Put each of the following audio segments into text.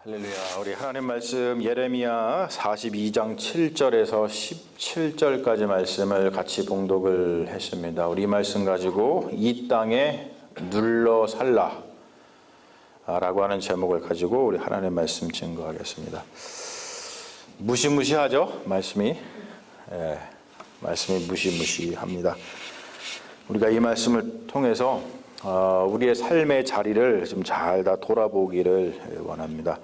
할렐루야. 우리 하나님 말씀 예레미야 42장 7절에서 17절까지 말씀을 같이 봉독을 했습니다. 우리 이 말씀 가지고 이 땅에 눌러 살라 라고 하는 제목을 가지고 우리 하나님 말씀 증거하겠습니다. 무시무시하죠? 말씀이 무시무시합니다. 우리가 이 말씀을 통해서 우리의 삶의 자리를 좀 잘 다 돌아보기를 원합니다.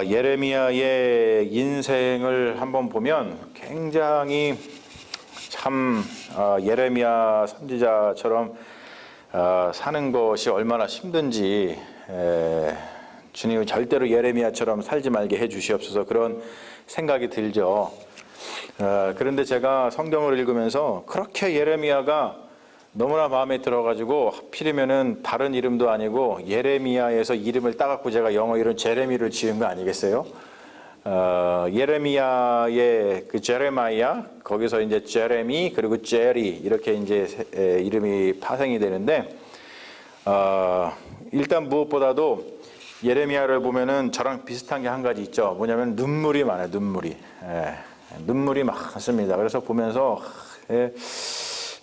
예레미야의 인생을 한번 보면 굉장히 참 예레미야 선지자처럼 사는 것이 얼마나 힘든지 주님이 절대로 예레미야처럼 살지 말게 해주시옵소서 그런 생각이 들죠. 그런데 제가 성경을 읽으면서 그렇게 예레미야가 너무나 마음에 들어가지고 하필이면은 다른 이름도 아니고 예레미야에서 이름을 따갖고 제가 영어 이름 제레미를 지은 거 아니겠어요? 예레미야의 그 제레마이야 거기서 이제 제레미 그리고 제리 이렇게 이제 이름이 파생이 되는데 일단 무엇보다도 예레미야를 보면은 저랑 비슷한 게 한 가지 있죠. 뭐냐면 눈물이 많아요. 눈물이 많습니다. 그래서 보면서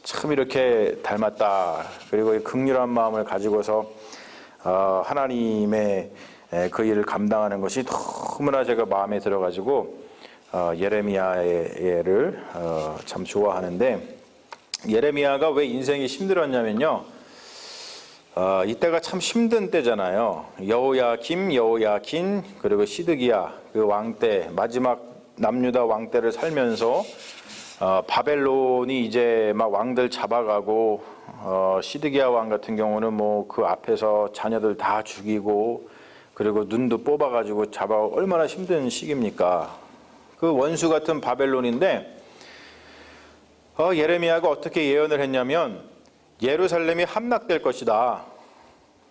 참 이렇게 닮았다. 그리고 긍휼한 마음을 가지고서 하나님의 그 일을 감당하는 것이 너무나 제가 마음에 들어가지고 예레미야를 참 좋아하는데 예레미야가 왜 인생이 힘들었냐면요. 이때가 참 힘든 때잖아요. 여호야긴 그리고 시드기야 그 왕 때 마지막 남유다 왕 때를 살면서 바벨론이 이제 막 왕들 잡아가고 시드기야 왕 같은 경우는 뭐 그 앞에서 자녀들 다 죽이고 그리고 눈도 뽑아가지고 잡아 얼마나 힘든 시기입니까? 그 원수 같은 바벨론인데 예레미야가 어떻게 예언을 했냐면 예루살렘이 함락될 것이다.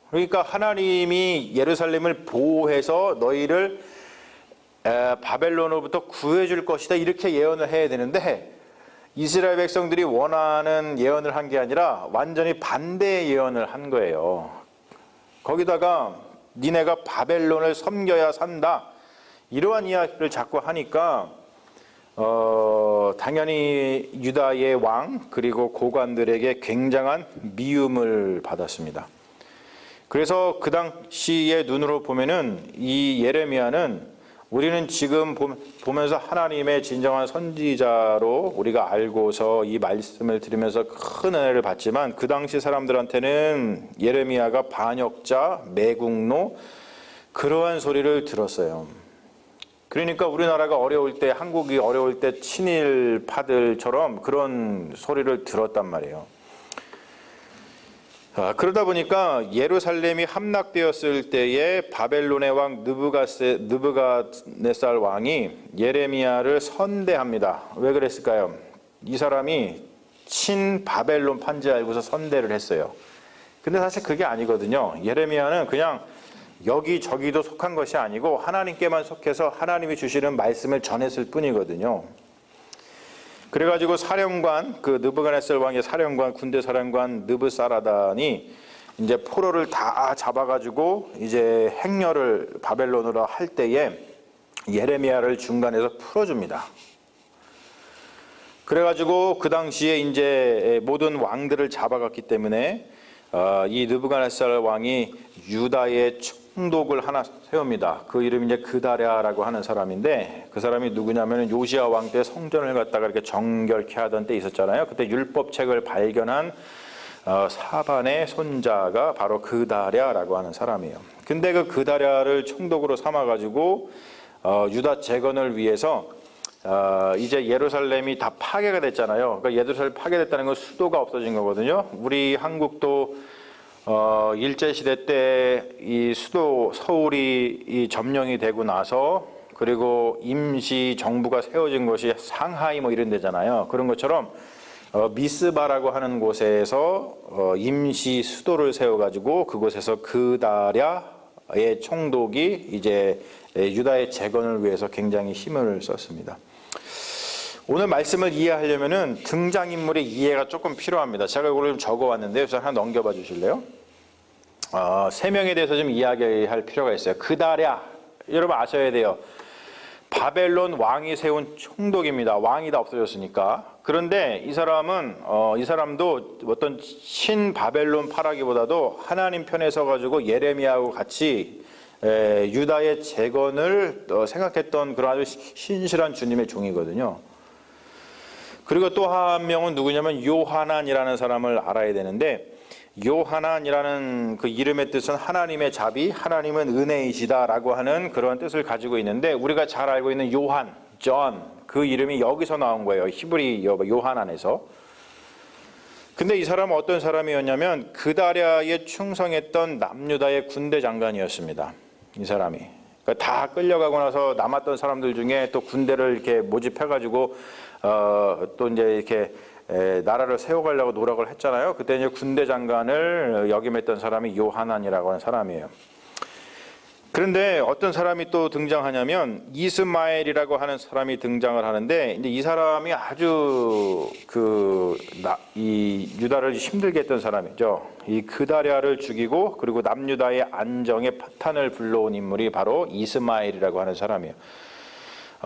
그러니까 하나님이 예루살렘을 보호해서 너희를 바벨론으로부터 구해줄 것이다 이렇게 예언을 해야 되는데 이스라엘 백성들이 원하는 예언을 한 게 아니라 완전히 반대의 예언을 한 거예요. 거기다가 니네가 바벨론을 섬겨야 산다 이러한 이야기를 자꾸 하니까 당연히 유다의 왕 그리고 고관들에게 굉장한 미움을 받았습니다. 그래서 그 당시의 눈으로 보면은 이 예레미야는 우리는 지금 보면서 하나님의 진정한 선지자로 우리가 알고서 이 말씀을 들으면서 큰 은혜를 받지만 그 당시 사람들한테는 예레미야가 반역자, 매국노 그러한 소리를 들었어요. 그러니까 우리나라가 어려울 때 한국이 어려울 때 친일파들처럼 그런 소리를 들었단 말이에요. 그러다 보니까 예루살렘이 함락되었을 때에 바벨론의 왕 느부갓네살 왕이 예레미야를 선대합니다. 왜 그랬을까요? 이 사람이 친 바벨론 판지 알고서 선대를 했어요. 근데 사실 그게 아니거든요. 예레미야는 그냥 여기저기도 속한 것이 아니고 하나님께만 속해서 하나님이 주시는 말씀을 전했을 뿐이거든요. 그래가지고 사령관, 그 느부갓네살 왕의 사령관, 군대 사령관 느부사라단이 이제 포로를 다 잡아가지고 이제 행렬을 바벨론으로 할 때에 예레미야를 중간에서 풀어줍니다. 그래가지고 그 당시에 이제 모든 왕들을 잡아갔기 때문에 이 느부갓네살 왕이 유다의 총독을 하나 세웁니다. 그 이름이 이제 그다랴라고 하는 사람인데 그 사람이 누구냐면 요시야 왕 때 성전을 갖다가 이렇게 정결케 하던 때 있었잖아요. 그때 율법책을 발견한 사반의 손자가 바로 그다랴라고 하는 사람이에요. 근데 그 그다랴를 총독으로 삼아가지고 유다 재건을 위해서 이제 예루살렘이 다 파괴가 됐잖아요. 그러니까 예루살렘 파괴됐다는 건 수도가 없어진 거거든요. 우리 한국도 일제시대 때 이 수도 서울이 이 점령이 되고 나서 그리고 임시 정부가 세워진 것이 상하이 뭐 이런 데잖아요. 그런 것처럼 미스바라고 하는 곳에서 임시 수도를 세워가지고 그곳에서 그다랴의 총독이 이제 유다의 재건을 위해서 굉장히 힘을 썼습니다. 오늘 말씀을 이해하려면은 등장인물의 이해가 조금 필요합니다. 제가 이걸 좀 적어왔는데요. 우선 하나 넘겨봐 주실래요? 세 명에 대해서 좀 이야기할 필요가 있어요. 그다랴, 여러분 아셔야 돼요. 바벨론 왕이 세운 총독입니다. 왕이 다 없어졌으니까. 그런데 이 사람도 어떤 신 바벨론 파라기보다도 하나님 편에 서가지고 예레미야하고 같이 유다의 재건을 생각했던 그런 아주 신실한 주님의 종이거든요. 그리고 또 한 명은 누구냐면 요하난이라는 사람을 알아야 되는데, 요하난이라는 그 이름의 뜻은 하나님의 자비, 하나님은 은혜이시다라고 하는 그런 뜻을 가지고 있는데, 우리가 잘 알고 있는 요한, 존, 그 이름이 여기서 나온 거예요. 히브리 요하난에서. 근데 이 사람은 어떤 사람이었냐면 그다랴에 충성했던 남유다의 군대 장관이었습니다. 이 사람이. 그러니까 다 끌려가고 나서 남았던 사람들 중에 또 군대를 이렇게 모집해가지고 또 이제 이렇게 나라를 세워가려고 노력을 했잖아요. 그때 이제 군대 장관을 역임했던 사람이 요하난이라고 하는 사람이에요. 그런데 어떤 사람이 또 등장하냐면 이스마엘이라고 하는 사람이 등장을 하는데, 이제 이 사람이 아주 이 유다를 힘들게 했던 사람이죠. 이 그다랴를 죽이고 그리고 남유다의 안정에 파탄을 불러온 인물이 바로 이스마엘이라고 하는 사람이에요.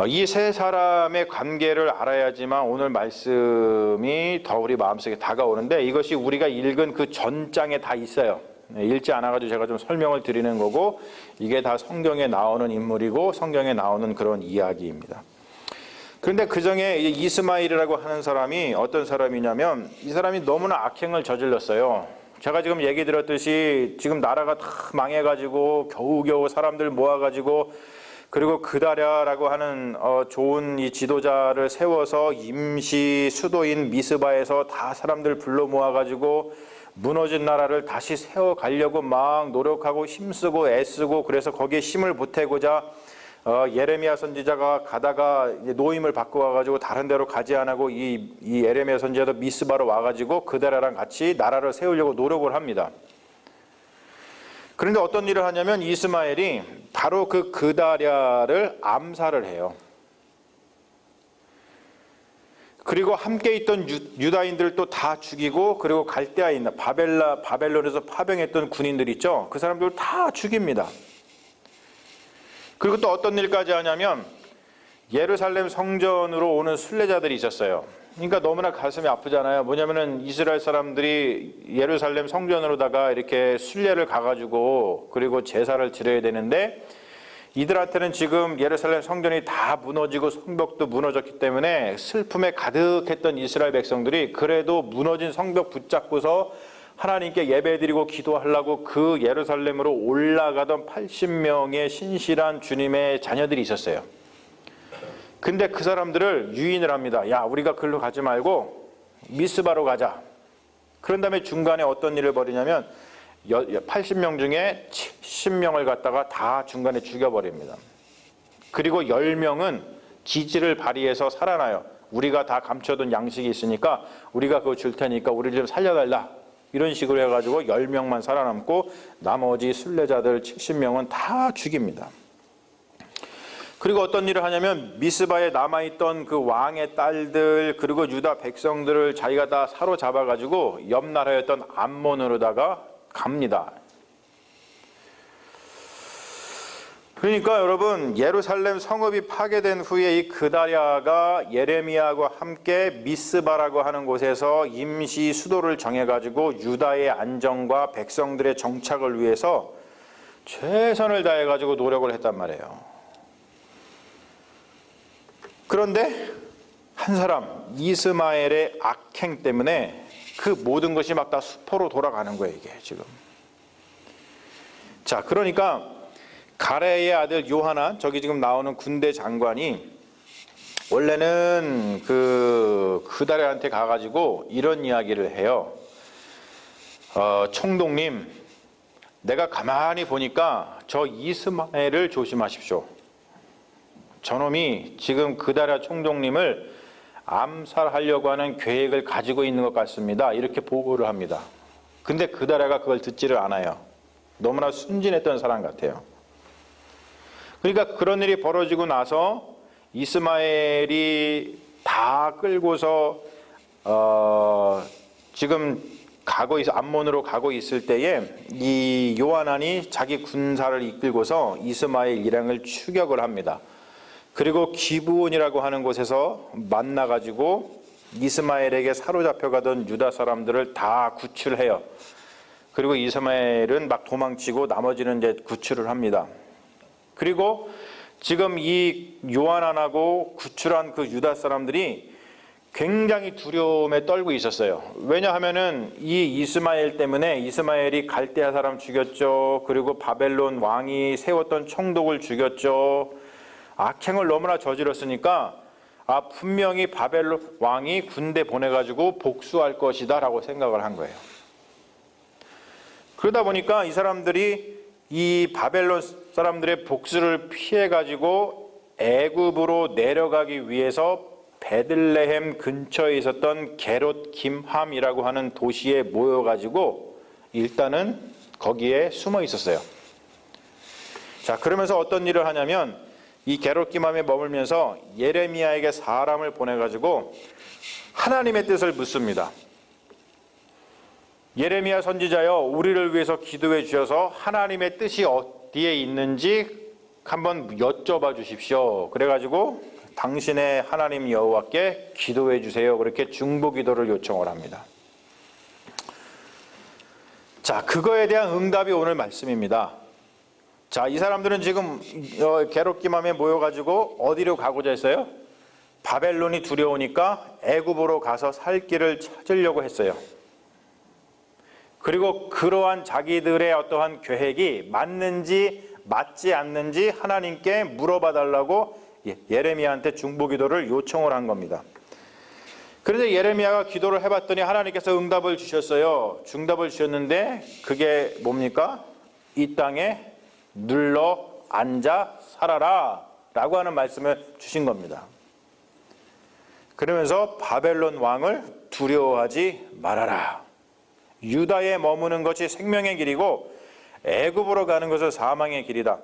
이 세 사람의 관계를 알아야지만 오늘 말씀이 더 우리 마음속에 다가오는데, 이것이 우리가 읽은 그 전장에 다 있어요. 읽지 않아가지고 제가 좀 설명을 드리는 거고, 이게 다 성경에 나오는 인물이고 성경에 나오는 그런 이야기입니다. 그런데 그중에 이스마엘이라고 하는 사람이 어떤 사람이냐면, 이 사람이 너무나 악행을 저질렀어요. 제가 지금 얘기 들었듯이 지금 나라가 다 망해가지고 겨우겨우 사람들 모아가지고, 그리고 그다랴라고 하는 좋은 이 지도자를 세워서 임시 수도인 미스바에서 다 사람들 불러 모아가지고 무너진 나라를 다시 세워가려고 막 노력하고 힘쓰고 애쓰고, 그래서 거기에 힘을 보태고자 예레미야 선지자가 가다가 노임을 받고 와가지고 다른 데로 가지 않고 이 예레미야 선지자도 미스바로 와가지고 그다랴랑 같이 나라를 세우려고 노력을 합니다. 그런데 어떤 일을 하냐면 이스마엘이 바로 그 그다랴를 암살을 해요. 그리고 함께 있던 유다인들도 다 죽이고, 그리고 갈대아에 있는 바벨론에서 파병했던 군인들 있죠. 그 사람들을 다 죽입니다. 그리고 또 어떤 일까지 하냐면 예루살렘 성전으로 오는 순례자들이 있었어요. 그러니까 너무나 가슴이 아프잖아요. 뭐냐면은 이스라엘 사람들이 예루살렘 성전으로다가 이렇게 순례를 가가지고 그리고 제사를 드려야 되는데, 이들한테는 지금 예루살렘 성전이 다 무너지고 성벽도 무너졌기 때문에 슬픔에 가득했던 이스라엘 백성들이 그래도 무너진 성벽 붙잡고서 하나님께 예배드리고 기도하려고 그 예루살렘으로 올라가던 80명의 신실한 주님의 자녀들이 있었어요. 근데 그 사람들을 유인을 합니다. 야, 우리가 글로 가지 말고 미스바로 가자. 그런 다음에 중간에 어떤 일을 벌이냐면 80명 중에 70명을 갖다가 다 중간에 죽여버립니다. 그리고 10명은 기지를 발휘해서 살아나요. 우리가 다 감춰둔 양식이 있으니까 우리가 그거 줄 테니까 우리를 좀 살려달라. 이런 식으로 해가지고 10명만 살아남고 나머지 순례자들 70명은 다 죽입니다. 그리고 어떤 일을 하냐면 미스바에 남아있던 그 왕의 딸들 그리고 유다 백성들을 자기가 다 사로잡아가지고 옆 나라였던 암몬으로다가 갑니다. 그러니까 여러분, 예루살렘 성읍이 파괴된 후에 이 그다랴가 예레미야하고 함께 미스바라고 하는 곳에서 임시 수도를 정해가지고 유다의 안정과 백성들의 정착을 위해서 최선을 다해가지고 노력을 했단 말이에요. 그런데 한 사람 이스마엘의 악행 때문에 그 모든 것이 막 다 수포로 돌아가는 거예요, 이게 지금. 자, 그러니까 가레의 아들 요하난, 저기 지금 나오는 군대 장관이 원래는 그다랴한테 가가지고 이런 이야기를 해요. 총독님, 내가 가만히 보니까 저 이스마엘을 조심하십시오. 저놈이 지금 그다랴 총독님을 암살하려고 하는 계획을 가지고 있는 것 같습니다. 이렇게 보고를 합니다. 근데 그다랴가 그걸 듣지를 않아요. 너무나 순진했던 사람 같아요. 그러니까 그런 일이 벌어지고 나서 이스마엘이 다 끌고서 지금 암몬으로 가고 있을 때에 이 요하난이 자기 군사를 이끌고서 이스마엘 일행을 추격을 합니다. 그리고 기브온이라고 하는 곳에서 만나가지고 이스마엘에게 사로잡혀가던 유다 사람들을 다 구출해요. 그리고 이스마엘은 막 도망치고 나머지는 이제 구출을 합니다. 그리고 지금 이 요하난하고 구출한 그 유다 사람들이 굉장히 두려움에 떨고 있었어요. 왜냐하면은 이 이스마엘 때문에 이스마엘이 갈대아 사람 죽였죠. 그리고 바벨론 왕이 세웠던 총독을 죽였죠. 악행을 너무나 저질렀으니까 분명히 바벨론 왕이 군대 보내가지고 복수할 것이다 라고 생각을 한 거예요. 그러다 보니까 이 사람들이 이 바벨론 사람들의 복수를 피해가지고 애굽으로 내려가기 위해서 베들레헴 근처에 있었던 게롯 김함이라고 하는 도시에 모여가지고 일단은 거기에 숨어 있었어요. 자, 그러면서 어떤 일을 하냐면 이 게롯 김함에 머물면서 예레미야에게 사람을 보내가지고 하나님의 뜻을 묻습니다. 예레미야 선지자여, 우리를 위해서 기도해 주셔서 하나님의 뜻이 어디에 있는지 한번 여쭤봐 주십시오. 그래가지고 당신의 하나님 여호와께 기도해 주세요. 그렇게 중보 기도를 요청을 합니다. 자, 그거에 대한 응답이 오늘 말씀입니다. 자, 이 사람들은 지금 게롯 김함에 모여가지고 어디로 가고자 했어요? 바벨론이 두려우니까 애굽으로 가서 살 길을 찾으려고 했어요. 그리고 그러한 자기들의 어떠한 계획이 맞는지 맞지 않는지 하나님께 물어봐 달라고 예레미야한테 중보기도를 요청을 한 겁니다. 그런데 예레미야가 기도를 해봤더니 하나님께서 응답을 주셨어요. 중답을 주셨는데 그게 뭡니까? 이 땅에 눌러 앉아 살아라 라고 하는 말씀을 주신 겁니다. 그러면서 바벨론 왕을 두려워하지 말아라. 유다에 머무는 것이 생명의 길이고 애굽으로 가는 것은 사망의 길이다.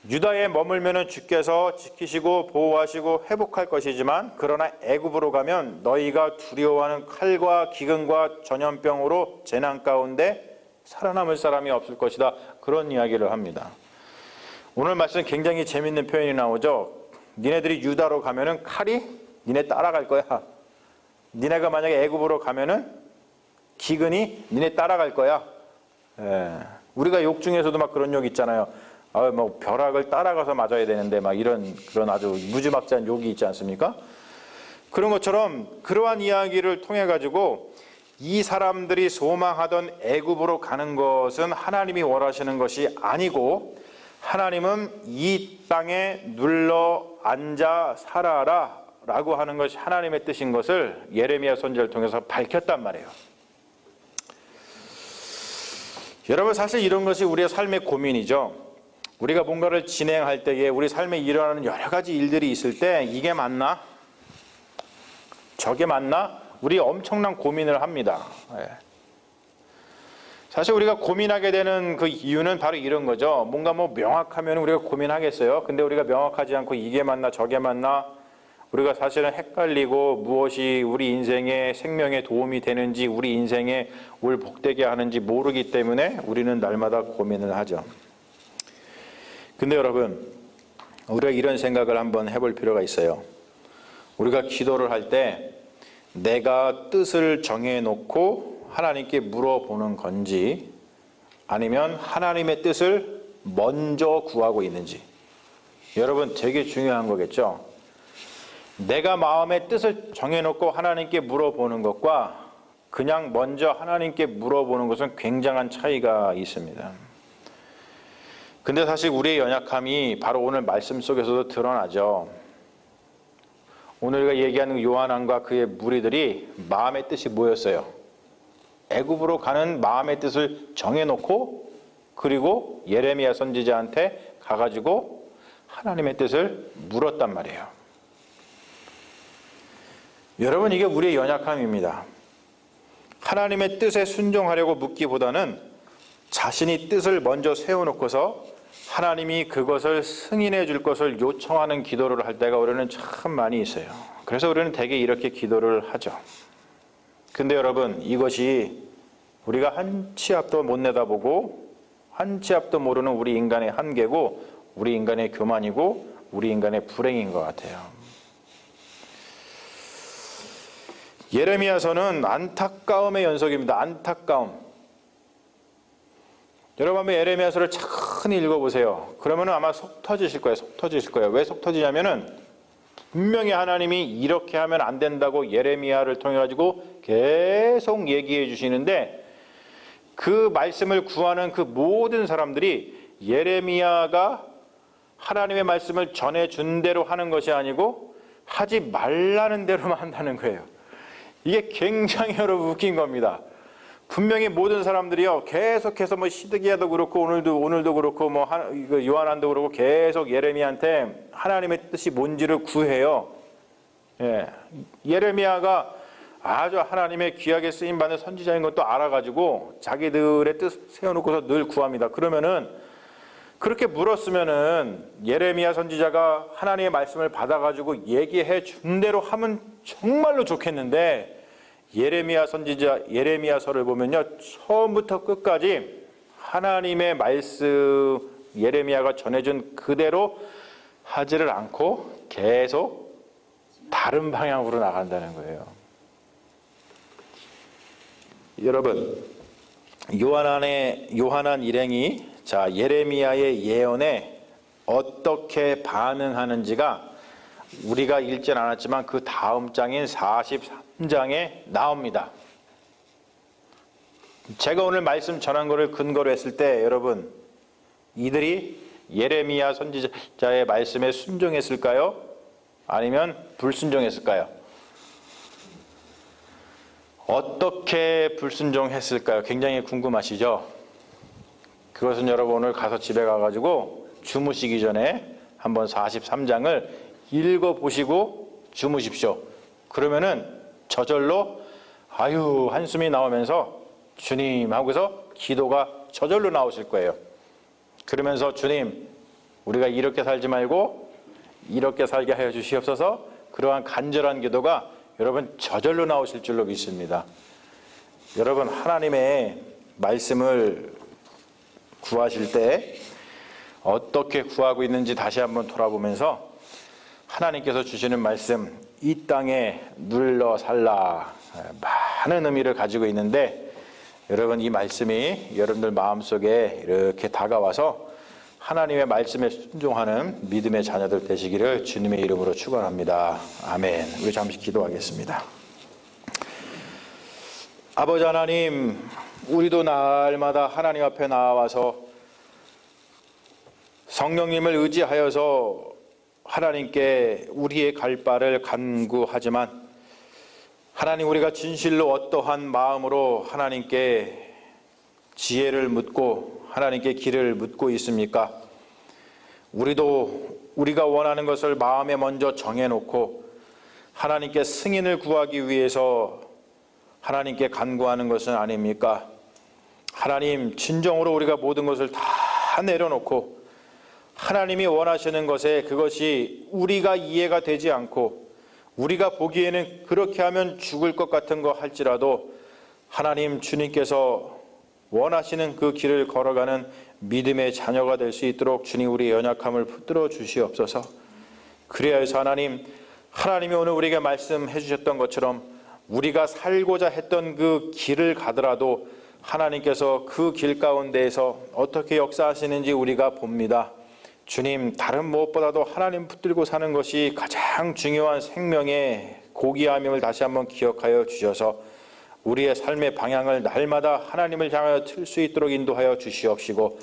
유다에 머물면 주께서 지키시고 보호하시고 회복할 것이지만 그러나 애굽으로 가면 너희가 두려워하는 칼과 기근과 전염병으로 재난 가운데 살아남을 사람이 없을 것이다. 그런 이야기를 합니다. 오늘 말씀 굉장히 재밌는 표현이 나오죠. 니네들이 유다로 가면은 칼이 니네 따라갈 거야. 니네가 만약에 애굽으로 가면은 기근이 니네 따라갈 거야. 우리가 욕 중에서도 막 그런 욕 있잖아요. 뭐 벼락을 따라가서 맞아야 되는데 막 이런 그런 아주 무지막지한 욕이 있지 않습니까? 그런 것처럼 그러한 이야기를 통해 가지고 이 사람들이 소망하던 애굽으로 가는 것은 하나님이 원하시는 것이 아니고 하나님은 이 땅에 눌러 앉아 살아라 라고 하는 것이 하나님의 뜻인 것을 예레미야 선지자를 통해서 밝혔단 말이에요. 여러분, 사실 이런 것이 우리의 삶의 고민이죠. 우리가 뭔가를 진행할 때에 우리 삶에 일어나는 여러 가지 일들이 있을 때 이게 맞나? 저게 맞나? 우리 엄청난 고민을 합니다. 사실 우리가 고민하게 되는 그 이유는 바로 이런 거죠. 뭔가 뭐 명확하면 우리가 고민하겠어요. 근데 우리가 명확하지 않고 이게 맞나 저게 맞나? 우리가 사실은 헷갈리고 무엇이 우리 인생의 생명에 도움이 되는지 우리 인생에 올 복되게 하는지 모르기 때문에 우리는 날마다 고민을 하죠. 근데 여러분, 우리가 이런 생각을 한번 해볼 필요가 있어요. 우리가 기도를 할 때 내가 뜻을 정해놓고 하나님께 물어보는 건지 아니면 하나님의 뜻을 먼저 구하고 있는지, 여러분 되게 중요한 거겠죠. 내가 마음의 뜻을 정해놓고 하나님께 물어보는 것과 그냥 먼저 하나님께 물어보는 것은 굉장한 차이가 있습니다. 근데 사실 우리의 연약함이 바로 오늘 말씀 속에서도 드러나죠. 오늘 우리가 얘기하는 요한왕과 그의 무리들이 마음의 뜻이 뭐였어요? 애굽으로 가는 마음의 뜻을 정해놓고 그리고 예레미야 선지자한테 가가지고 하나님의 뜻을 물었단 말이에요. 여러분, 이게 우리의 연약함입니다. 하나님의 뜻에 순종하려고 묻기보다는 자신이 뜻을 먼저 세워놓고서 하나님이 그것을 승인해 줄 것을 요청하는 기도를 할 때가 우리는 참 많이 있어요. 그래서 우리는 대개 이렇게 기도를 하죠. 근데 여러분, 이것이 우리가 한 치 앞도 못 내다보고 한 치 앞도 모르는 우리 인간의 한계고 우리 인간의 교만이고 우리 인간의 불행인 것 같아요. 예레미야서는 안타까움의 연속입니다. 안타까움. 여러분 한번 예레미야서를 차근히 읽어보세요. 그러면 아마 속 터지실 거예요. 속 터지실 거예요. 왜 속 터지냐면은 분명히 하나님이 이렇게 하면 안 된다고 예레미야를 통해 가지고 계속 얘기해 주시는데 그 말씀을 구하는 그 모든 사람들이 예레미야가 하나님의 말씀을 전해준 대로 하는 것이 아니고 하지 말라는 대로만 한다는 거예요. 이게 굉장히 여러분 웃긴 겁니다. 분명히 모든 사람들이요 계속해서 뭐 시드기야도 그렇고 오늘도 그렇고 뭐 요한안도 그렇고 계속 예레미야한테 하나님의 뜻이 뭔지를 구해요. 예. 예레미야가 아주 하나님의 귀하게 쓰임 받는 선지자인 것도 알아가지고 자기들의 뜻 세워놓고서 늘 구합니다. 그러면은 그렇게 물었으면은 예레미야 선지자가 하나님의 말씀을 받아가지고 얘기해 준 대로 하면 정말로 좋겠는데 예레미야 선지자 예레미야서를 보면요 처음부터 끝까지 하나님의 말씀 예레미야가 전해준 그대로 하지를 않고 계속 다른 방향으로 나간다는 거예요. 여러분 요한한 일행이 자 예레미야의 예언에 어떻게 반응하는지가 우리가 읽진 않았지만 그 다음 장인 43장에 나옵니다. 제가 오늘 말씀 전한 것을 근거로 했을 때 여러분 이들이 예레미야 선지자의 말씀에 순종했을까요? 아니면 불순종했을까요? 어떻게 불순종했을까요? 굉장히 궁금하시죠? 그것은 여러분 오늘 가서 집에 가가지고 주무시기 전에 한번 43장을 읽어보시고 주무십시오. 그러면은 저절로 아유 한숨이 나오면서 주님 하고서 기도가 저절로 나오실 거예요. 그러면서 주님 우리가 이렇게 살지 말고 이렇게 살게 하여 주시옵소서 그러한 간절한 기도가 여러분 저절로 나오실 줄로 믿습니다. 여러분 하나님의 말씀을 구하실 때 어떻게 구하고 있는지 다시 한번 돌아보면서 하나님께서 주시는 말씀 이 땅에 눌러 살라 많은 의미를 가지고 있는데 여러분 이 말씀이 여러분들 마음속에 이렇게 다가와서 하나님의 말씀에 순종하는 믿음의 자녀들 되시기를 주님의 이름으로 축원합니다. 아멘. 우리 잠시 기도하겠습니다. 아버지 하나님 우리도 날마다 하나님 앞에 나와서 성령님을 의지하여서 하나님께 우리의 갈 바를 간구하지만 하나님 우리가 진실로 어떠한 마음으로 하나님께 지혜를 묻고 하나님께 길을 묻고 있습니까? 우리가 원하는 것을 마음에 먼저 정해놓고 하나님께 승인을 구하기 위해서 하나님께 간구하는 것은 아닙니까? 하나님 진정으로 우리가 모든 것을 다 내려놓고 하나님이 원하시는 것에 그것이 우리가 이해가 되지 않고 우리가 보기에는 그렇게 하면 죽을 것 같은 거 할지라도 하나님 주님께서 원하시는 그 길을 걸어가는 믿음의 자녀가 될 수 있도록 주님 우리의 연약함을 붙들어 주시옵소서. 그래야 해서 하나님이 오늘 우리에게 말씀해 주셨던 것처럼 우리가 살고자 했던 그 길을 가더라도 하나님께서 그 길 가운데에서 어떻게 역사하시는지 우리가 봅니다. 주님 다른 무엇보다도 하나님 붙들고 사는 것이 가장 중요한 생명의 고귀함임을 다시 한번 기억하여 주셔서 우리의 삶의 방향을 날마다 하나님을 향하여 틀 수 있도록 인도하여 주시옵시고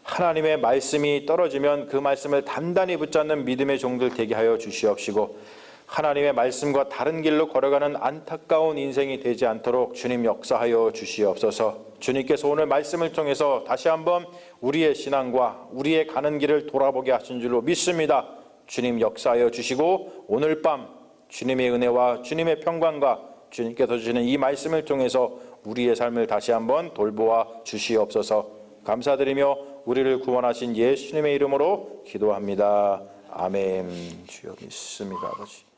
하나님의 말씀이 떨어지면 그 말씀을 단단히 붙잡는 믿음의 종들 되게 하여 주시옵시고 하나님의 말씀과 다른 길로 걸어가는 안타까운 인생이 되지 않도록 주님 역사하여 주시옵소서. 주님께서 오늘 말씀을 통해서 다시 한번 우리의 신앙과 우리의 가는 길을 돌아보게 하신 줄로 믿습니다. 주님 역사하여 주시고 오늘 밤 주님의 은혜와 주님의 평강과 주님께서 주시는 이 말씀을 통해서 우리의 삶을 다시 한번 돌보아 주시옵소서. 감사드리며 우리를 구원하신 예수님의 이름으로 기도합니다. 아멘. 주여 믿습니다. 아버지.